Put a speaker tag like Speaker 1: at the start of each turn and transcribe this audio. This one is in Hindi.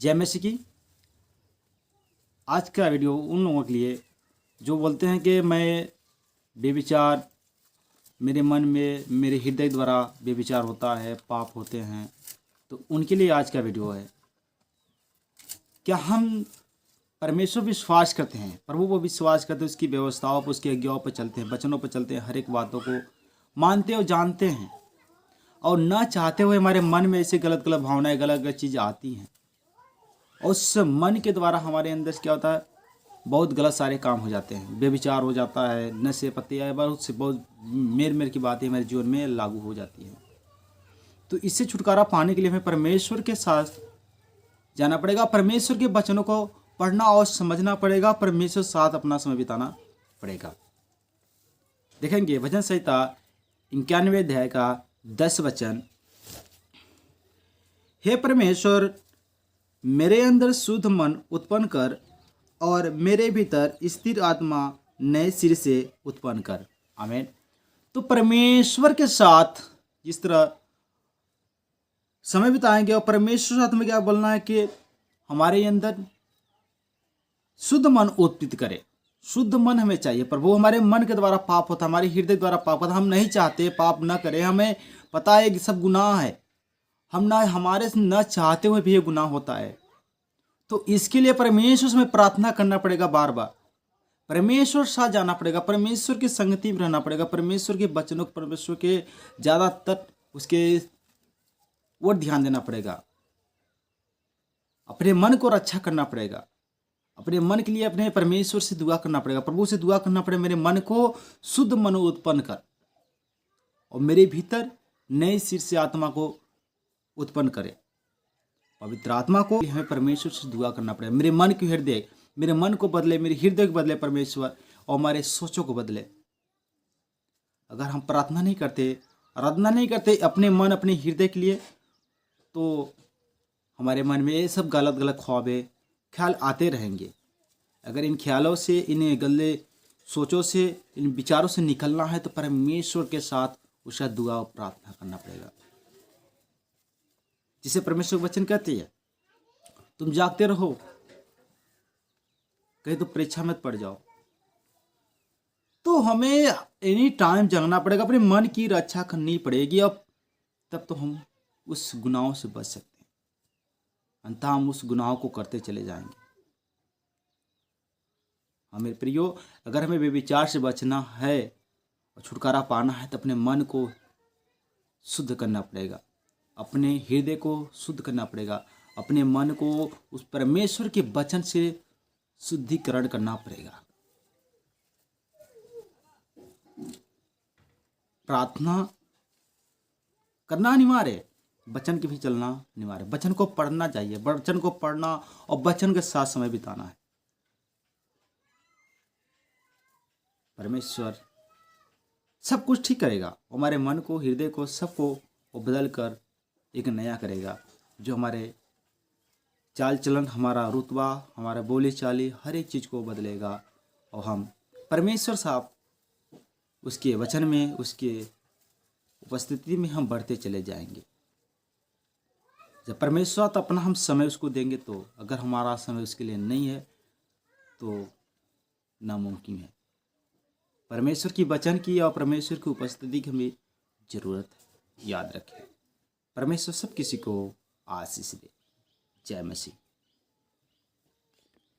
Speaker 1: जय मसीह की। आज का वीडियो उन लोगों के लिए जो बोलते हैं कि मैं बेविचार, मेरे मन में मेरे हृदय द्वारा बेविचार होता है, पाप होते हैं, तो उनके लिए आज का वीडियो है। क्या हम परमेश्वर पर विश्वास करते हैं, प्रभु पर विश्वास करते हैं, उसकी व्यवस्थाओं पर, उसकी आज्ञाओं पर चलते हैं, वचनों पर चलते हैं, हर एक बातों को मानते और जानते हैं, और न चाहते हुए हमारे मन में ऐसे गलत गलत भावनाएं, गलत गलत चीज़ें आती हैं, उस मन के द्वारा हमारे अंदर से क्या होता है, बहुत गलत सारे काम हो जाते हैं, बेविचार हो जाता है, नशे पत्ते या बहुत से बहुत मेर मेर की बातें हमारे जीवन में लागू हो जाती हैं। तो इससे छुटकारा पाने के लिए हमें परमेश्वर के साथ जाना पड़ेगा, परमेश्वर के वचनों को पढ़ना और समझना पड़ेगा, परमेश्वर के साथ अपना समय बिताना पड़ेगा। देखेंगे भजन संहिता 91 अध्याय का 10 वचन। हे परमेश्वर, मेरे अंदर शुद्ध मन उत्पन्न कर और मेरे भीतर स्थिर आत्मा नए सिर से उत्पन्न कर। आमीन। तो परमेश्वर के साथ जिस तरह समय बिताएंगे और परमेश्वर के साथ में क्या बोलना है कि हमारे अंदर शुद्ध मन उत्पन्न करे। शुद्ध मन हमें चाहिए, प्रभु हमारे मन के द्वारा पाप होता है, हमारे हृदय द्वारा पाप होता है। हम नहीं चाहते पाप न करें, हमें पता है कि सब गुनाह है, हम ना हमारे से न चाहते हुए भी ये गुनाह होता है। तो इसके लिए परमेश्वर से हमें प्रार्थना करना पड़ेगा, बार बार परमेश्वर के साथ जाना पड़ेगा, परमेश्वर की संगति में रहना पड़ेगा, परमेश्वर के वचनों, परमेश्वर के ज़्यादातर उसके ओर ध्यान देना पड़ेगा, अपने मन को रक्षा करना पड़ेगा, अपने मन के लिए अपने परमेश्वर से दुआ करना पड़ेगा, प्रभु से दुआ करना पड़ेगा, मेरे मन को शुद्ध मन उत्पन्न कर और मेरे भीतर नए सिर से आत्मा को उत्पन्न करे। पवित्र आत्मा को हमें परमेश्वर से दुआ करना पड़ेगा, मेरे मन के हृदय, मेरे मन को बदले, मेरे हृदय को बदले परमेश्वर, और हमारे सोचों को बदले। अगर हम प्रार्थना नहीं करते, आराधना नहीं करते अपने मन, अपने हृदय के लिए, तो हमारे मन में ये सब गलत गलत ख्वाबे ख्याल आते रहेंगे। अगर इन ख्यालों से, इन गंदे सोचों से, इन विचारों से निकलना है तो परमेश्वर के साथ उसका दुआ और प्रार्थना करना पड़ेगा। जिसे परमेश्वर वचन कहते हैं, तुम जागते रहो, कहीं तो परीक्षा में पड़ जाओ। तो हमें एनी टाइम जागना पड़ेगा, अपने मन की रक्षा करनी पड़ेगी, अब तब तो हम उस गुनाहों से बच सकते हैं, अंततः हम उस गुनाहों को करते चले जाएंगे। मेरे प्रियो, अगर हमें बेविचार से बचना है और छुटकारा पाना है तो अपने मन को शुद्ध करना पड़ेगा, अपने हृदय को शुद्ध करना पड़ेगा, अपने मन को उस परमेश्वर के वचन से शुद्धिकरण करना पड़ेगा। प्रार्थना करना अनिवार्य है, वचन के भी चलना अनिवार्य है, वचन को पढ़ना चाहिए, वचन को पढ़ना और वचन के साथ समय बिताना है। परमेश्वर सब कुछ ठीक करेगा, हमारे मन को, हृदय को, सबको वो बदल कर एक नया करेगा, जो हमारे चाल चलन, हमारा रुतबा, हमारा बोली चाली, हर एक चीज़ को बदलेगा, और हम परमेश्वर साहब उसके वचन में, उसके उपस्थिति में हम बढ़ते चले जाएंगे। जब परमेश्वर तो अपना हम समय उसको देंगे, तो अगर हमारा समय उसके लिए नहीं है तो नामुमकिन है। परमेश्वर की वचन की और परमेश्वर की उपस्थिति की हमें ज़रूरत है, याद रखें। परमेश्वर सब किसी को आशीष दे। जय मसीह।